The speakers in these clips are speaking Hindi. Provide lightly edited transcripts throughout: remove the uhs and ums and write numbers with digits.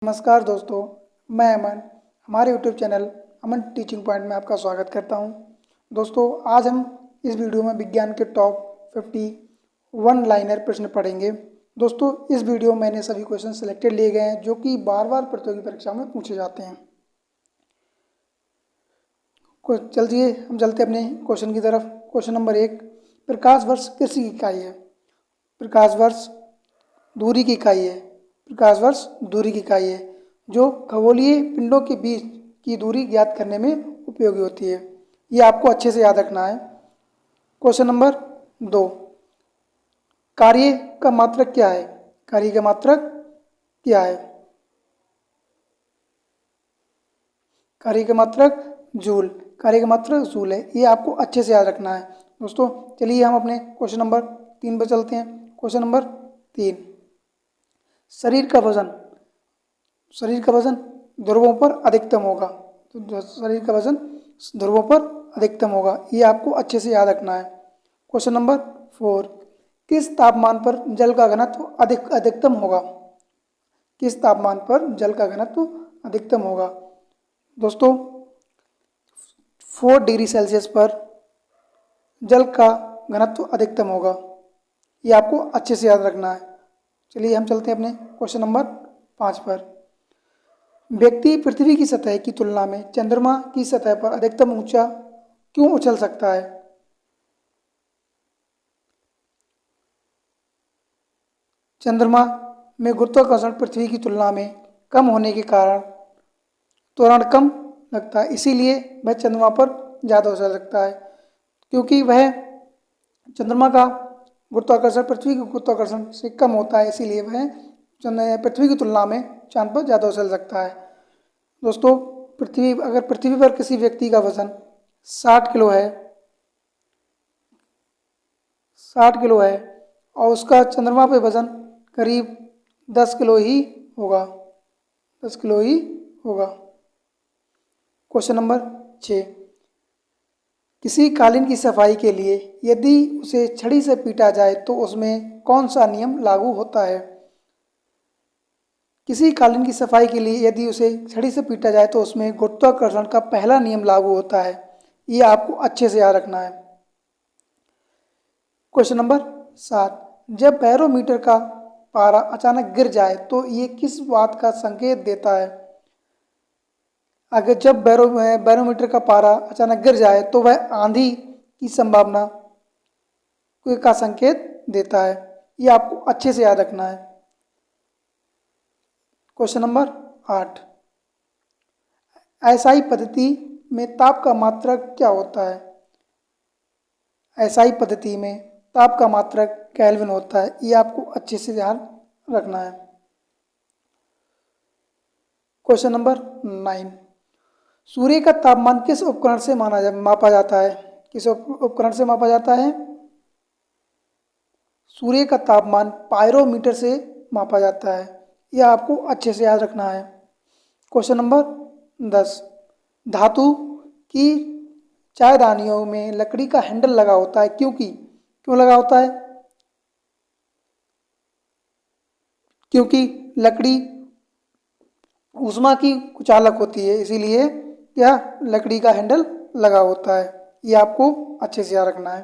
नमस्कार दोस्तों, मैं अमन। हमारे यूट्यूब चैनल अमन टीचिंग पॉइंट में आपका स्वागत करता हूं। दोस्तों, आज हम इस वीडियो में विज्ञान के टॉप 50 वन लाइनर प्रश्न पढ़ेंगे। दोस्तों, इस वीडियो में मैंने सभी क्वेश्चन सिलेक्टेड लिए गए हैं जो कि बार बार प्रतियोगी परीक्षा में पूछे जाते हैं। चलिए हम चलते अपने क्वेश्चन की तरफ। क्वेश्चन नंबर 1, प्रकाश वर्ष किसकी इकाई है? प्रकाश वर्ष दूरी की इकाई है। प्रकाश वर्ष दूरी की इकाई है जो खगोलीय पिंडों के बीच की दूरी ज्ञात करने में उपयोगी होती है। ये आपको अच्छे से याद रखना है। क्वेश्चन नंबर 2, कार्य का मात्रक क्या है? कार्य का मात्रक क्या है? कार्य का मात्रक जूल। कार्य का मात्रक जूल है। ये आपको अच्छे से याद रखना है। दोस्तों, चलिए हम अपने क्वेश्चन नंबर 3 पर चलते हैं। क्वेश्चन नंबर 3, शरीर का वजन ध्रुवों पर अधिकतम होगा। तो शरीर का वजन ध्रुवों पर अधिकतम होगा। ये आपको अच्छे से याद रखना है। क्वेश्चन नंबर 4, किस तापमान पर जल का घनत्व अधिकतम होगा? किस तापमान पर जल का घनत्व अधिकतम होगा? दोस्तों, 4 डिग्री सेल्सियस पर जल का घनत्व अधिकतम होगा। ये आपको अच्छे से याद रखना है। चलिए हम चलते हैं अपने क्वेश्चन नंबर 5 पर। व्यक्ति पृथ्वी की सतह की तुलना में चंद्रमा की सतह पर अधिकतम ऊंचा क्यों उछल सकता है? चंद्रमा में गुरुत्वाकर्षण पृथ्वी की तुलना में कम होने के कारण त्वरण कम लगता है, इसीलिए वह चंद्रमा पर ज़्यादा उछल सकता है। क्योंकि वह चंद्रमा का गुरुत्वाकर्षण पृथ्वी के गुरुत्वाकर्षण से कम होता है, इसीलिए वह पृथ्वी की तुलना में चांद पर ज़्यादा उछल सकता है। दोस्तों, अगर पृथ्वी पर किसी व्यक्ति का वजन 60 किलो है 60 किलो है और उसका चंद्रमा पे वजन करीब 10 किलो ही होगा। 10 किलो ही होगा। क्वेश्चन नंबर 6, किसी कालीन की सफाई के लिए यदि उसे छड़ी से पीटा जाए तो उसमें कौन सा नियम लागू होता है? किसी कालीन की सफाई के लिए यदि उसे छड़ी से पीटा जाए तो उसमें गुरुत्वाकर्षण का पहला नियम लागू होता है। ये आपको अच्छे से याद रखना है। क्वेश्चन नंबर 7, जब बैरोमीटर का पारा अचानक गिर जाए तो ये किस बात का संकेत देता है? अगर जब बैरोमीटर का पारा अचानक गिर जाए तो वह आंधी की संभावना का संकेत देता है। ये आपको अच्छे से याद रखना है। क्वेश्चन नंबर 8, एसआई पद्धति में ताप का मात्रक क्या होता है? एसआई पद्धति में ताप का मात्रक केल्विन होता है। ये आपको अच्छे से ध्यान रखना है। क्वेश्चन नंबर 9, सूर्य का तापमान किस उपकरण से मापा जाता है? किस उपकरण से मापा जाता है? सूर्य का तापमान पायरोमीटर से मापा जाता है। यह आपको अच्छे से याद रखना है। क्वेश्चन नंबर 10, धातु की चायदानियों में लकड़ी का हैंडल लगा होता है क्यों लगा होता है? क्योंकि लकड़ी ऊष्मा की कुचालक होती है, इसीलिए यह लकड़ी का हैंडल लगा होता है। ये आपको अच्छे से याद रखना है।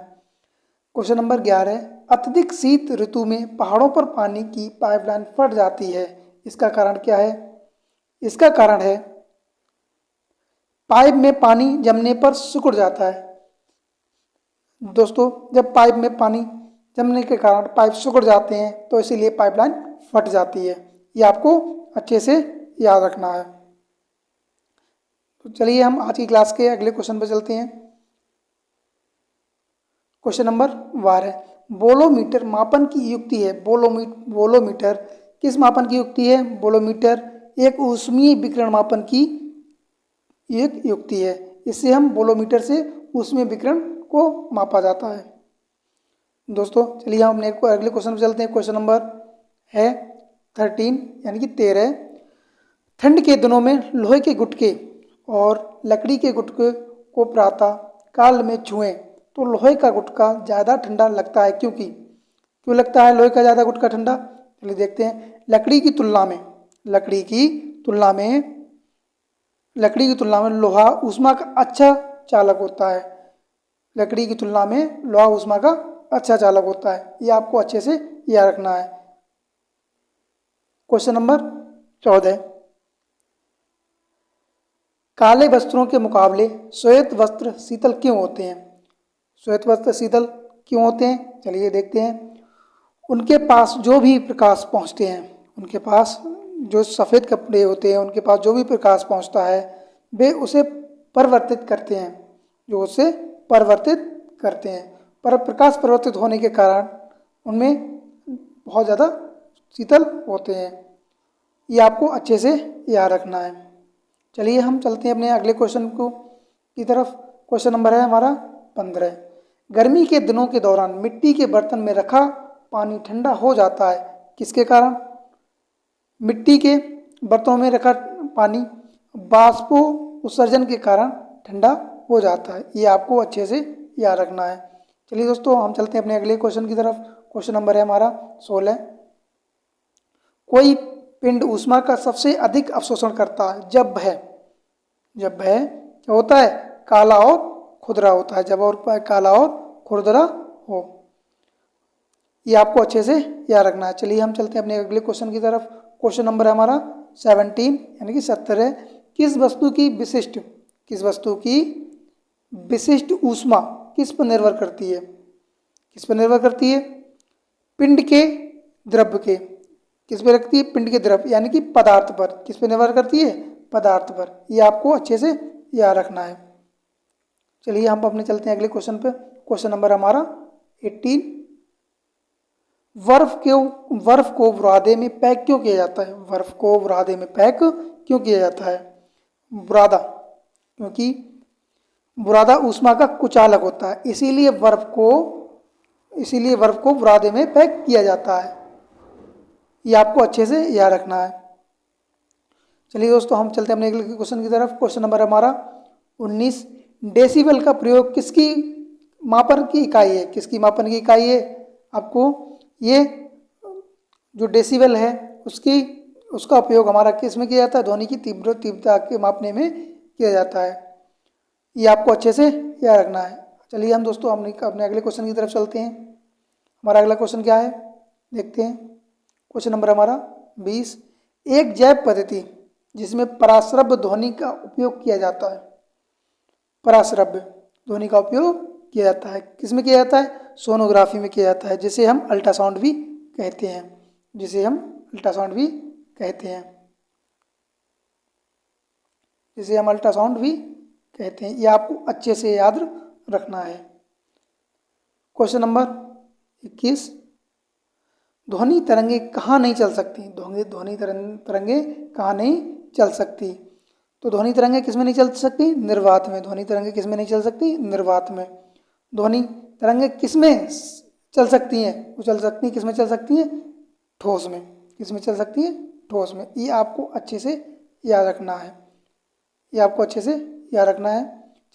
क्वेश्चन नंबर 11, अत्यधिक शीत ऋतु में पहाड़ों पर पानी की पाइपलाइन फट जाती है। इसका कारण क्या है? इसका कारण है पाइप में पानी जमने पर सिकुड़ जाता है। दोस्तों, जब पाइप में पानी जमने के कारण पाइप सिकुड़ जाते हैं तो इसीलिए पाइपलाइन फट जाती है। ये आपको अच्छे से याद रखना है। तो चलिए हम आज की क्लास के अगले क्वेश्चन पर चलते हैं। क्वेश्चन नंबर 12, बोलोमीटर मापन की युक्ति है। बोलोमीटर किस मापन की युक्ति है? बोलोमीटर एक ऊष्मीय विकिरण मापन की एक युक्ति है। इससे हम बोलोमीटर से ऊष्मीय विकिरण को मापा जाता है। दोस्तों, चलिए हम अपने अगले क्वेश्चन पर चलते हैं। क्वेश्चन नंबर है 13 यानी कि 13, ठंड के दिनों में लोहे के गुटके और लकड़ी के गुटके को प्रातः काल में छुएं तो लोहे का गुटका ज़्यादा ठंडा लगता है। क्यों लगता है लोहे का ज़्यादा गुटका ठंडा? चलिए देखते हैं। लकड़ी की तुलना में लोहा ऊष्मा का अच्छा चालक होता है। लकड़ी की तुलना में लोहा ऊष्मा का अच्छा चालक होता है। ये आपको अच्छे से याद रखना है। क्वेश्चन नंबर 14, काले वस्त्रों के मुकाबले श्वेत वस्त्र शीतल क्यों होते हैं? श्वेत वस्त्र शीतल क्यों होते हैं? चलिए देखते हैं। उनके पास जो भी प्रकाश पहुंचते हैं, उनके पास जो सफ़ेद कपड़े होते हैं, उनके पास जो भी प्रकाश पहुंचता है वे उसे परिवर्तित करते हैं, जो उसे परिवर्तित करते हैं। पर प्रकाश परिवर्तित होने के कारण उनमें बहुत ज़्यादा शीतल होते हैं। ये आपको अच्छे से याद रखना है। चलिए हम चलते हैं अपने अगले क्वेश्चन की तरफ। क्वेश्चन नंबर है हमारा 15, गर्मी के दिनों के दौरान मिट्टी के बर्तन में रखा पानी ठंडा हो जाता है, किसके कारण? मिट्टी के बर्तनों में रखा पानी बाष्पो उत्सर्जन के कारण ठंडा हो जाता है। ये आपको अच्छे से याद रखना है। चलिए दोस्तों हम चलते हैं अपने अगले क्वेश्चन की तरफ। क्वेश्चन नंबर है हमारा 16, कोई पिंड ऊष्मा का सबसे अधिक अवशोषण करता है जब वह क्या होता है? काला और खुरदरा होता है। जब और काला और खुरदरा हो। ये आपको अच्छे से याद रखना है। चलिए हम चलते हैं अपने अगले क्वेश्चन की तरफ। क्वेश्चन नंबर है हमारा 17 यानी कि 17, किस वस्तु की विशिष्ट ऊष्मा किस पर निर्भर करती है? किस पर निर्भर करती है? पिंड के द्रव्य के। किस पर रखती है? पिंड के द्रव्य यानी कि पदार्थ पर। किस पर निर्भर करती है? पदार्थ पर। ये आपको अच्छे से याद रखना है। चलिए हम अपने चलते हैं अगले क्वेश्चन पे। क्वेश्चन नंबर हमारा 18, बर्फ को बुरादे में पैक क्यों किया जाता है? बर्फ को बुरादे में पैक क्यों किया जाता है? बुरादा, क्योंकि बुरादा ऊष्मा का कुचालक होता है, इसीलिए बर्फ को बुरादे में पैक किया जाता है। ये आपको अच्छे से याद रखना है। चलिए दोस्तों हम चलते हैं अपने अगले क्वेश्चन की तरफ। क्वेश्चन नंबर हमारा 19, डेसिबल का प्रयोग किसकी मापन की इकाई है? किसकी मापन की इकाई है? आपको ये जो डेसिबल है उसका उपयोग हमारा किस में किया जाता है? ध्वनि की तीव्रता के मापने में किया जाता है। ये आपको अच्छे से याद रखना है। चलिए हम दोस्तों अपने अगले क्वेश्चन की तरफ चलते हैं। हमारा अगला क्वेश्चन क्या है देखते हैं। क्वेश्चन नंबर हमारा 20, एक जैव पद्धति जिसमें पराश्रव्य ध्वनि का उपयोग किया जाता है। पराश्रव्य ध्वनि का उपयोग किया जाता है किसमें किया जाता है? सोनोग्राफी में किया जाता है, जिसे हम अल्ट्रासाउंड भी कहते हैं। ये आपको अच्छे से याद रखना है। क्वेश्चन नंबर 21, ध्वनि तरंगे कहाँ नहीं चल सकती? ध्वनि तरंगे कहाँ नहीं चल सकती? तो ध्वनि तरंगे किसमें नहीं चल सकती? निर्वात में। ध्वनि तरंगे किसमें नहीं चल सकती? निर्वात में। ध्वनि तरंगे किसमें चल सकती हैं? वो चल सकती हैं किसमें चल सकती हैं? ठोस में। किसमें चल सकती है? ठोस में। ये आपको अच्छे से याद रखना है।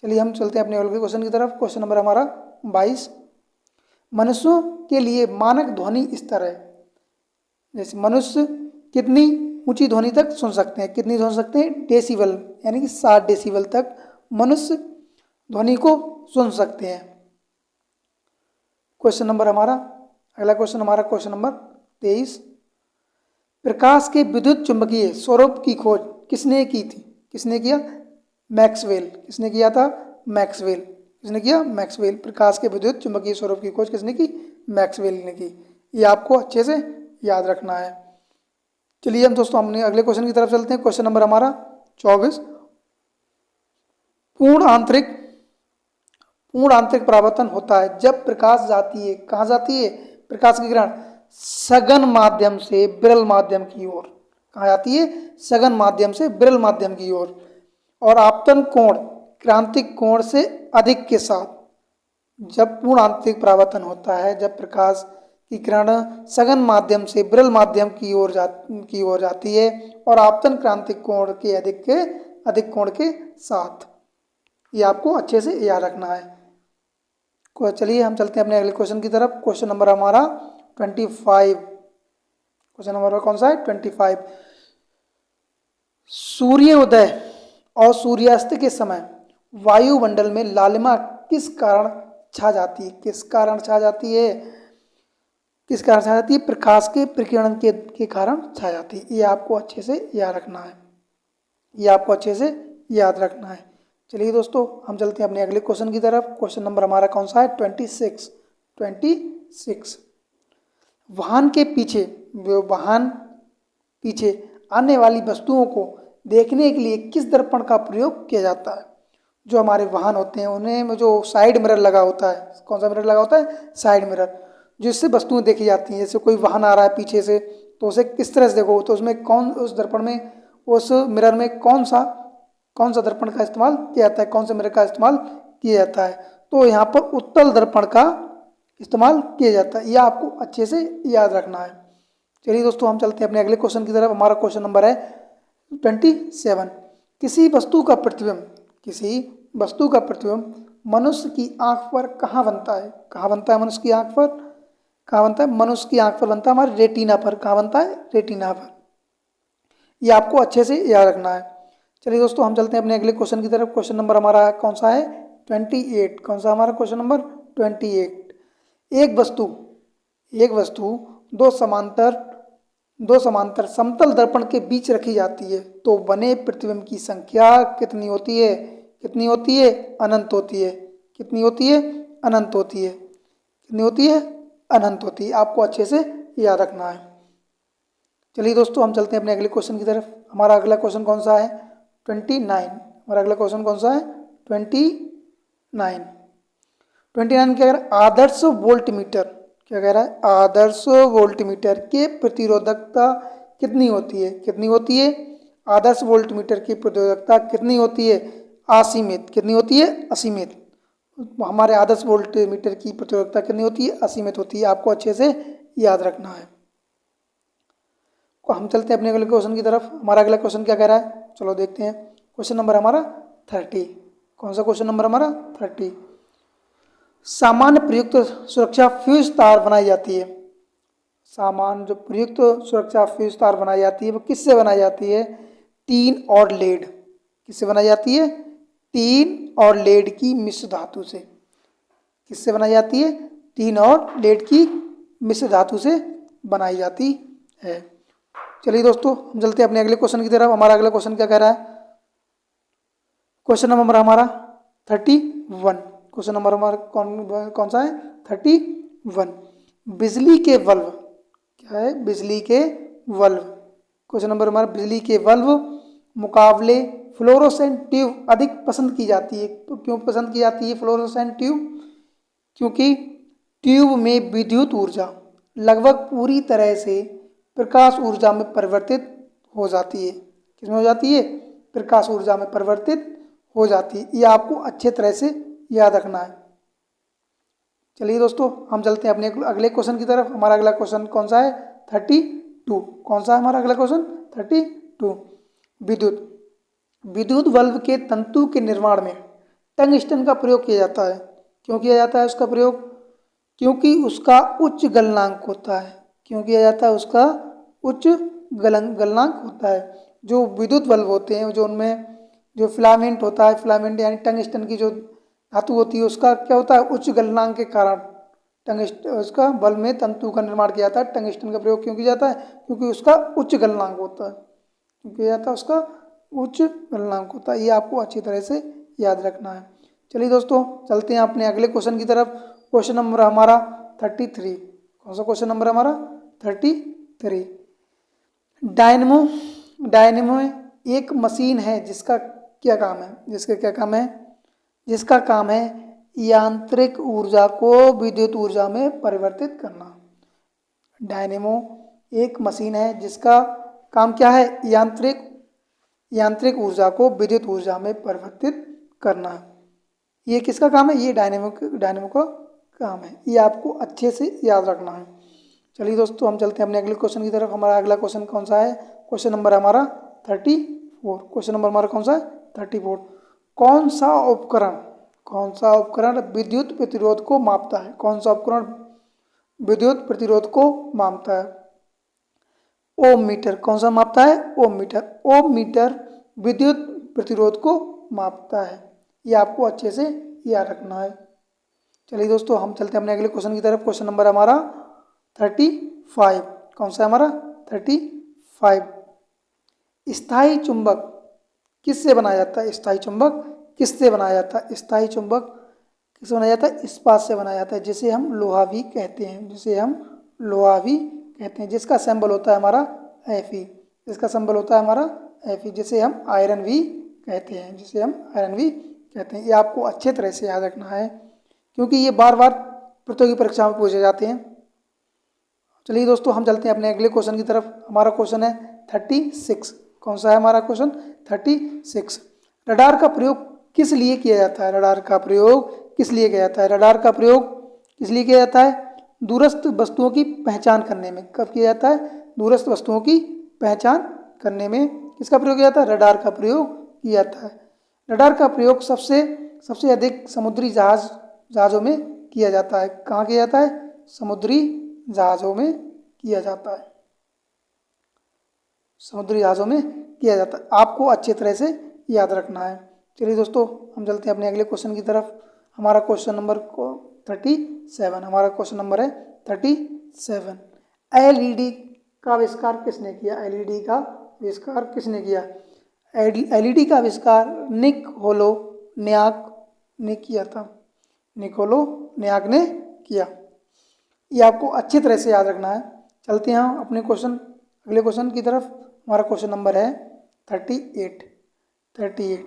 चलिए हम चलते हैं अपने अगले क्वेश्चन की तरफ। क्वेश्चन नंबर हमारा 22, मनुष्यों के लिए मानक ध्वनि स्तर है। जैसे मनुष्य कितनी ऊंची ध्वनि तक सुन सकते हैं? कितनी सुन सकते हैं? डेसिबल, यानी कि 60 डेसिबल तक मनुष्य ध्वनि को सुन सकते हैं। क्वेश्चन नंबर हमारा क्वेश्चन नंबर 23, प्रकाश के विद्युत चुंबकीय स्वरूप की खोज किसने की थी? किसने किया? मैक्सवेल। किसने किया था? मैक्सवेल। प्रकाश के विद्युत चुंबकीय स्वरूप की खोज किसने की? मैक्सवेल ने की। ये आपको अच्छे से याद रखना है। चलिए हम दोस्तों हमने अगले क्वेश्चन की तरफ चलते हैं। क्वेश्चन नंबर हमारा 24, पूर्ण आंतरिक परावर्तन होता है जब प्रकाश जाती है, कहाँ जाती है? प्रकाश की किरण सघन माध्यम से विरल माध्यम की ओर। कहाँ जाती है? सघन माध्यम से विरल माध्यम की ओर। और आपतन कोण क्रांतिक कोण से अधिक के साथ। जब पूर्ण आंतरिक परावर्तन होता है, जब प्रकाश की किरण सघन माध्यम से विरल माध्यम की ओर जाती है और आपतन क्रांतिक कोण के अधिक कोण के साथ। ये आपको अच्छे से याद रखना है। चलिए हम चलते हैं अपने अगले क्वेश्चन की तरफ। क्वेश्चन नंबर हमारा 25। क्वेश्चन नंबर कौन सा है? 25, सूर्योदय और सूर्यास्त के समय वायुमंडल में लालिमा किस कारण छा जाती है? किस कारण छा जाती है? किस कारण छा जाती है? प्रकाश के प्रकीर्णन के कारण छा जाती है। ये आपको अच्छे से याद रखना है। ये आपको अच्छे से याद रखना है। चलिए दोस्तों, हम चलते हैं अपने अगले क्वेश्चन की तरफ। क्वेश्चन नंबर हमारा कौन सा है? 26। वाहन के पीछे, वाहन पीछे आने वाली वस्तुओं को देखने के लिए किस दर्पण का प्रयोग किया जाता है? जो हमारे वाहन होते हैं उन्हें जो साइड मिरर लगा होता है, कौन सा मिरर लगा होता है? साइड मिरर, जिससे वस्तुएं देखी जाती हैं। जैसे कोई वाहन आ रहा है पीछे से, तो उसे किस तरह से देखो, तो उसमें कौन, उस दर्पण में, उस मिरर में कौन सा दर्पण का इस्तेमाल किया जाता है? कौन से मिरर का इस्तेमाल किया जाता है? तो यहाँ पर उत्तल दर्पण का इस्तेमाल किया जाता है। यह आपको अच्छे से याद रखना है। चलिए दोस्तों, हम चलते हैं अपने अगले क्वेश्चन की तरफ। हमारा क्वेश्चन नंबर है 27। किसी वस्तु का प्रतिबिंब मनुष्य की आंख पर कहाँ बनता है? कहाँ बनता है मनुष्य की आंख पर? कहाँ बनता है? मनुष्य की आंख पर बनता है, हमारे रेटिना पर। कहाँ बनता है? रेटिना पर। ये आपको अच्छे से याद रखना है। चलिए दोस्तों, हम चलते हैं अपने अगले क्वेश्चन की तरफ। क्वेश्चन नंबर हमारा कौन सा है? 28। कौन सा हमारा क्वेश्चन नंबर? 28। एक वस्तु दो समांतर समतल दर्पण के बीच रखी जाती है, तो बने प्रतिबिंब की संख्या कितनी होती है? कितनी होती है? अनंत होती है। कितनी होती है? अनंत होती है। कितनी होती है? अनंत होती है। आपको अच्छे से याद रखना है। चलिए दोस्तों, हम चलते हैं अपने अगले क्वेश्चन की तरफ। हमारा अगला क्वेश्चन कौन सा है? 29। हमारा अगला क्वेश्चन कौन सा है? 29। 29 में क्या कह रहा है? आदर्श वोल्ट मीटर, क्या कह रहा है? आदर्श वोल्ट मीटर के प्रतिरोधकता कितनी होती है? कितनी होती है? आदर्श वोल्ट मीटर की प्रतिरोधकता कितनी होती है? असीमित। कितनी होती है? असीमित। हमारे आदर्श वोल्ट मीटर की प्रतिरोधकता कितनी होती है? असीमित होती है। आपको अच्छे से याद रखना है। हम चलते हैं अपने अगले क्वेश्चन की तरफ। हमारा अगला क्वेश्चन क्या कह रहा है? चलो देखते हैं। क्वेश्चन नंबर हमारा 30। कौन सा क्वेश्चन नंबर हमारा? 30। सामान्य प्रयुक्त सुरक्षा फ्यूज तार बनाई जाती है। सामान्य जो प्रयुक्त सुरक्षा फ्यूज तार बनाई जाती है वो किससे बनाई जाती है? टीन और लेड। किससे बनाई जाती है? टीन और लेड की मिश्र धातु से। किससे बनाई जाती है? टीन और लेड की मिश्र धातु से बनाई जाती है। चलिए दोस्तों, हम चलते हैं अपने अगले क्वेश्चन की तरफ। हमारा अगला क्वेश्चन क्या कह रहा है? क्वेश्चन नंबर हमारा 31। क्वेश्चन नंबर हमारा कौन सा है? 31। बिजली के बल्ब, क्या है? बिजली के बल्ब। क्वेश्चन नंबर हमारा, बिजली के बल्ब मुकाबले फ्लोरोसेंट ट्यूब अधिक पसंद की जाती है। तो क्यों पसंद की जाती है फ्लोरोसेंट ट्यूब? क्योंकि ट्यूब में विद्युत ऊर्जा लगभग पूरी तरह से प्रकाश ऊर्जा में परिवर्तित हो जाती है। किसमें हो जाती है? प्रकाश ऊर्जा में परिवर्तित हो जाती है। ये आपको अच्छे तरह से याद रखना है। चलिए दोस्तों, हम चलते हैं अपने अगले क्वेश्चन की तरफ। हमारा अगला क्वेश्चन कौन सा है? 32। कौन सा है हमारा अगला क्वेश्चन? 32। विद्युत विद्युत बल्ब के तंतु के निर्माण में टंगस्टन का प्रयोग किया जाता है। क्यों किया जाता है उसका प्रयोग? क्योंकि उसका उच्च गलनांक होता है। क्यों किया जाता है? उसका उच्च गलनांक होता है। जो विद्युत बल्ब होते हैं, जो उनमें जो फिलामेंट होता है, फिलामेंट यानी टंगस्टन की जो धातु होती है, उसका क्या होता है? उच्च गलनांक के कारण उसका बल्ब में तंतु का निर्माण किया जाता है। टंगस्टन का प्रयोग क्यों किया जाता है? क्योंकि उसका उच्च गलनांक होता है। क्यों किया जाता है? उसका उच्च गलनांक होता है। ये आपको अच्छी तरह से याद रखना है। चलिए दोस्तों, चलते हैं अपने अगले क्वेश्चन की तरफ। क्वेश्चन नंबर हमारा 33। कौन सा क्वेश्चन नंबर हमारा? 33। डायनेमो डायनेमो एक मशीन है जिसका क्या काम है? जिसका काम है यांत्रिक ऊर्जा को विद्युत ऊर्जा में परिवर्तित करना। डायनेमो एक मशीन है जिसका काम क्या है? यांत्रिक ऊर्जा को विद्युत ऊर्जा में परिवर्तित करना। ये किसका काम है? ये डायनेमो का काम है। ये आपको अच्छे से याद रखना है। चलिए दोस्तों, हम चलते हैं अपने अगले क्वेश्चन की तरफ। हमारा अगला क्वेश्चन कौन सा है? क्वेश्चन नंबर हमारा 34। क्वेश्चन नंबर हमारा कौन सा है? 34। कौन सा उपकरण विद्युत प्रतिरोध को मापता है? कौन सा उपकरण विद्युत प्रतिरोध को मापता है? ओम मीटर कौन सा मापता है? ओम मीटर। ओम मीटर विद्युत प्रतिरोध को मापता है। ये आपको अच्छे से याद रखना है। चलिए दोस्तों, हम चलते हैं अपने अगले क्वेश्चन की तरफ। क्वेश्चन नंबर हमारा 35। कौन सा हमारा? 35। स्थायी चुंबक किससे बनाया जाता है? स्थायी चुंबक किससे बनाया जाता है? स्थायी चुंबक किससे बनाया जाता है? इस्पात से बनाया जाता है, जिसे हम लोहा भी कहते हैं, जिसे हम लोहा भी कहते हैं, जिसका सिंबल होता है हमारा Fe, जिसका सिंबल होता है हमारा Fe, जिसे हम आयरन भी कहते हैं, जिसे हम आयरन भी कहते हैं। ये आपको अच्छे तरह से याद रखना है, क्योंकि ये बार बार प्रतियोगी परीक्षा में पूछे जाते हैं। चलिए दोस्तों, हम चलते हैं अपने अगले क्वेश्चन की तरफ। हमारा क्वेश्चन है 36। कौन सा है हमारा क्वेश्चन? 36। रडार का प्रयोग किस लिए किया जाता है? रडार का प्रयोग किस लिए किया जाता है? रडार का प्रयोग किस लिए किया जाता है? दूरस्थ वस्तुओं की पहचान करने में। कब किया जाता है? दूरस्थ वस्तुओं की पहचान करने में किसका प्रयोग किया जाता है? रडार का प्रयोग किया जाता है। रडार का प्रयोग सबसे अधिक समुद्री जहाज़ों में किया जाता है। कहाँ किया जाता है? समुद्री जहाज़ों में किया जाता है। समुद्री जहाज़ों में किया जाता है। आपको अच्छे तरह से याद रखना है। चलिए दोस्तों, हम चलते हैं अपने अगले क्वेश्चन की तरफ। हमारा क्वेश्चन नंबर 37। हमारा क्वेश्चन नंबर है 37। एलईडी का आविष्कार किसने किया? एलईडी का आविष्कार किसने किया? एलईडी का आविष्कार निकोलो ने किया था। निकोलो ने किया। ये आपको अच्छी तरह से याद रखना है। चलते हैं हम अपने अगले क्वेश्चन की तरफ। हमारा क्वेश्चन नंबर है 38।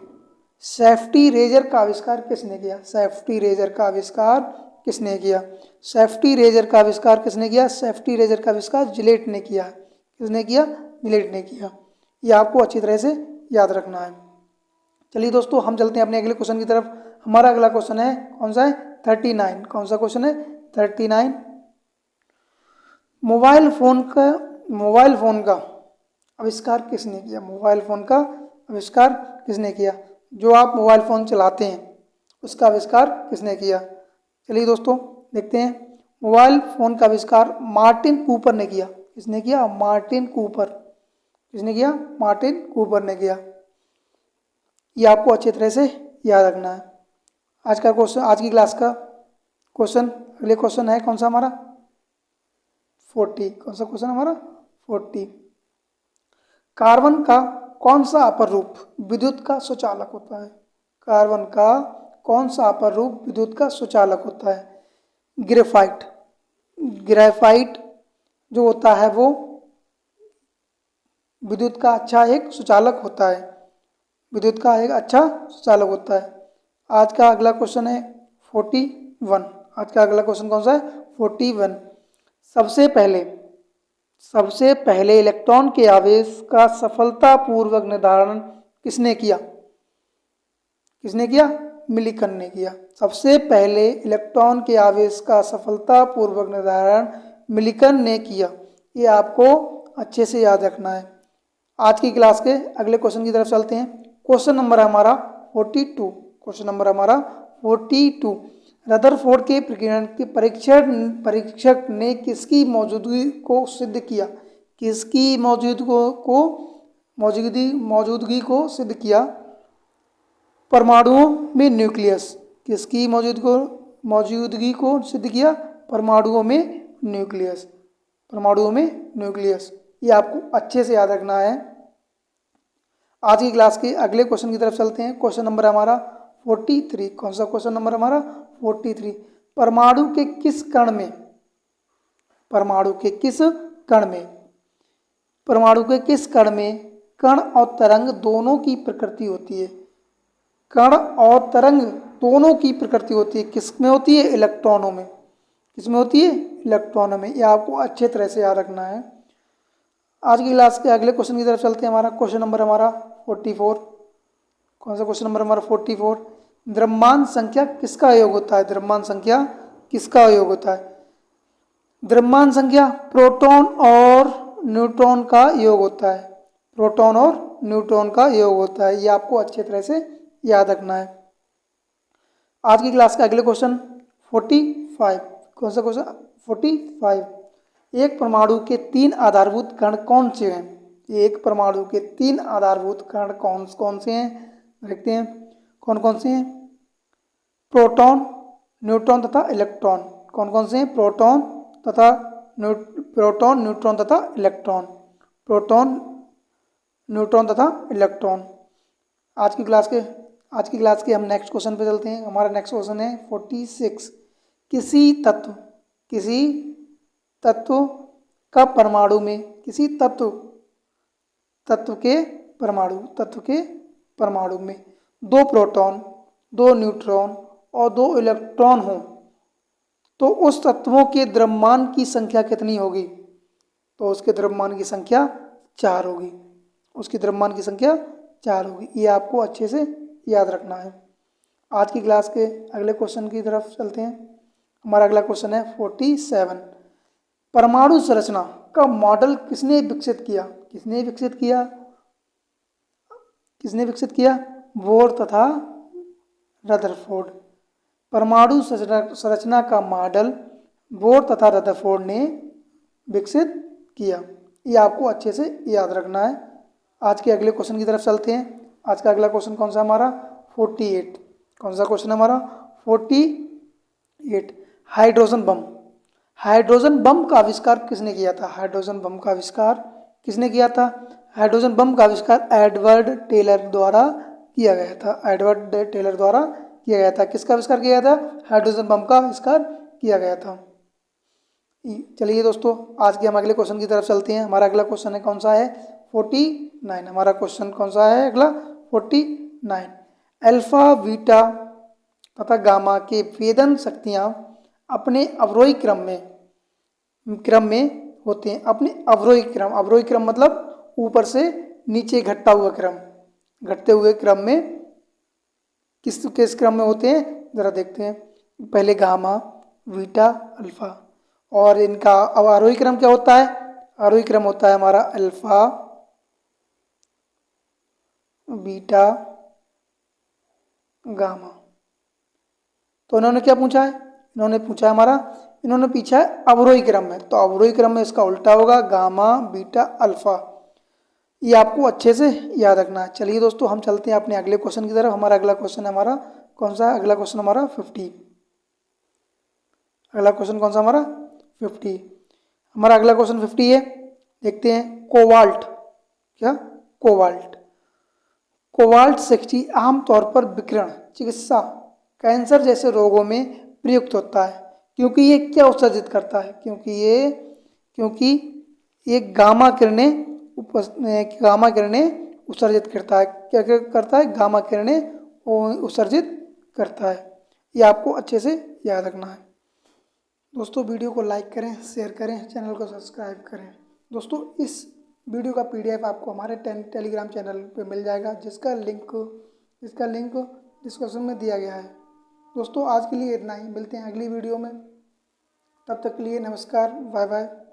सेफ्टी रेजर का आविष्कार किसने किया? सेफ्टी रेजर का आविष्कार किसने किया? सेफ्टी रेजर का आविष्कार किसने किया? सेफ्टी रेजर का आविष्कार जिलेट ने किया। किसने किया? जिलेट ने किया। ये आपको अच्छी तरह से याद रखना है। चलिए दोस्तों, हम चलते हैं अपने अगले क्वेश्चन की तरफ। हमारा अगला क्वेश्चन है कौन सा है? 39। कौन सा क्वेश्चन है? 39। मोबाइल फोन का आविष्कार किसने किया? मोबाइल फोन का आविष्कार किसने किया? जो आप मोबाइल फ़ोन चलाते हैं, उसका आविष्कार किसने किया? चलिए दोस्तों, देखते हैं। मोबाइल फ़ोन का आविष्कार मार्टिन कूपर ने किया। किसने किया? Martin Cooper. किसने किया? मार्टिन कूपर ने किया। ये आपको अच्छी तरह से याद रखना है। आज की क्लास का क्वेश्चन, अगले क्वेश्चन है कौन सा हमारा? 40। कौन सा क्वेश्चन हमारा? 40। कार्बन का कौन सा अपर रूप विद्युत का सुचालक होता है? कार्बन का कौन सा अपर रूप विद्युत का सुचालक होता है? ग्रेफाइट जो होता है वो विद्युत का अच्छा एक सुचालक होता है। विद्युत का एक अच्छा सुचालक होता है। आज का अगला क्वेश्चन है 41। आज का अगला क्वेश्चन कौन सा है? 41। सबसे पहले इलेक्ट्रॉन के आवेश का सफलतापूर्वक निर्धारण किसने किया? किसने किया? मिलिकन ने किया। सबसे पहले इलेक्ट्रॉन के आवेश का सफलतापूर्वक निर्धारण मिलिकन ने किया। ये आपको अच्छे से याद रखना है। आज की क्लास के अगले क्वेश्चन की तरफ चलते हैं। क्वेश्चन नंबर हमारा 42। क्वेश्चन नंबर हमारा 42। रदरफोर्ड के प्रकीर्णन के परीक्षक ने किसकी मौजूदगी को सिद्ध किया? किसकी मौजूदगी को सिद्ध किया? परमाणुओं में न्यूक्लियस। किसकी मौजूदगी को सिद्ध किया? परमाणुओं में न्यूक्लियस। परमाणुओं में न्यूक्लियस। ये आपको अच्छे से याद रखना है। आज की क्लास के अगले क्वेश्चन की तरफ चलते हैं। क्वेश्चन नंबर हमारा 43। कौन सा क्वेश्चन नंबर हमारा? 43। परमाणु के किस कण में कण और तरंग दोनों की प्रकृति होती है? कण और तरंग दोनों की प्रकृति होती है। किसमें होती है? इलेक्ट्रॉनों में। किसमें होती है? इलेक्ट्रॉनों में। ये आपको अच्छे तरह से याद रखना है। आज की क्लास के अगले क्वेश्चन की तरफ चलते हैं। हमारा क्वेश्चन नंबर हमारा 44। कौन सा क्वेश्चन नंबर हमारा? 44। द्रव्यमान संख्या किसका योग होता है? द्रव्यमान संख्या किसका योग होता है? द्रव्यमान संख्या प्रोटॉन और न्यूट्रॉन का योग होता है। प्रोटॉन और न्यूट्रॉन का योग होता है। ये आपको अच्छे तरह से याद रखना है। आज की क्लास का अगले क्वेश्चन 45। कौन सा क्वेश्चन? 45। एक परमाणु के 3 आधारभूत कण कौन से हैं? एक परमाणु के 3 आधारभूत कण कौन कौन से हैं? देखते हैं कौन कौन से हैं। प्रोटॉन, न्यूट्रॉन तथा इलेक्ट्रॉन। कौन कौन से हैं? प्रोटॉन, न्यूट्रॉन तथा इलेक्ट्रॉन। प्रोटॉन, न्यूट्रॉन तथा इलेक्ट्रॉन। आज की क्लास के हम नेक्स्ट क्वेश्चन पे चलते हैं। हमारा नेक्स्ट क्वेश्चन है 46। किसी तत्व का परमाणु में किसी तत्व के परमाणु में 2 प्रोटॉन, 2 न्यूट्रॉन और 2 इलेक्ट्रॉन हों तो उस तत्वों के द्रव्यमान की संख्या कितनी होगी? तो उसके द्रव्यमान की संख्या 4 होगी। उसकी द्रव्यमान की संख्या 4 होगी। ये आपको अच्छे से याद रखना है। आज की क्लास के अगले क्वेश्चन की तरफ चलते हैं। हमारा अगला क्वेश्चन है 47। परमाणु संरचना का मॉडल किसने विकसित किया? किसने विकसित किया? बोर तथा रदरफोर्ड। परमाणु संरचना का मॉडल बोर तथा रदरफोर्ड ने विकसित किया। ये आपको अच्छे से याद रखना है। आज के अगले क्वेश्चन की तरफ चलते हैं। आज का अगला क्वेश्चन कौन सा हमारा? 48। कौन सा क्वेश्चन हमारा? 48। Hydrogen bomb. हाइड्रोजन बम का आविष्कार किसने किया था? हाइड्रोजन बम का आविष्कार किसने किया था? हाइड्रोजन बम का आविष्कार एडवर्ड टेलर द्वारा किया गया था। एडवर्ड टेलर द्वारा किया गया था। किसका आविष्कार किया गया था? हाइड्रोजन बम का आविष्कार किया गया था। चलिए दोस्तों, आज के हम अगले क्वेश्चन की तरफ चलते हैं। हमारा अगला क्वेश्चन है कौन सा है? 49। हमारा क्वेश्चन कौन सा है अगला? 49। अल्फा, बीटा तथा गामा के भेदन शक्तियाँ अपने अवरोही क्रम में होते हैं। अपने अवरोही क्रम मतलब ऊपर से नीचे घटता हुआ क्रम, घटते हुए क्रम में किस क्रम में होते हैं जरा देखते हैं। पहले गामा, बीटा, अल्फा। और इनका आरोही क्रम क्या होता है? आरोही क्रम होता है हमारा अल्फा, बीटा, गामा। तो इन्होंने क्या पूछा है? इन्होंने पूछा है अवरोही क्रम में। तो अवरोही क्रम में इसका उल्टा होगा गामा, बीटा, अल्फा। ये आपको अच्छे से याद रखना है। चलिए दोस्तों, हम चलते हैं अपने अगले क्वेश्चन की तरफ। हमारा अगला क्वेश्चन है हमारा कौन सा? अगला क्वेश्चन हमारा 50। अगला क्वेश्चन कौन सा हमारा? 50। हमारा अगला क्वेश्चन 50 है। देखते हैं। कोबाल्ट। क्या? कोबाल्ट 60 आमतौर पर विकिरण, चिकित्सा, कैंसर जैसे रोगों में प्रयुक्त होता है क्योंकि ये क्या उत्सर्जित करता है? क्योंकि ये गामा किरणें उत्सर्जित करता है। क्या करता है? गामा किरणें उत्सर्जित करता है। ये आपको अच्छे से याद रखना है। दोस्तों, वीडियो को लाइक करें, शेयर करें, चैनल को सब्सक्राइब करें। दोस्तों, इस वीडियो का PDF आपको हमारे टेलीग्राम चैनल पे मिल जाएगा, जिसका लिंक डिस्क्रिप्शन में दिया गया है। दोस्तों, आज के लिए इतना ही। मिलते हैं अगली वीडियो में। तब तक के लिए नमस्कार, बाय बाय।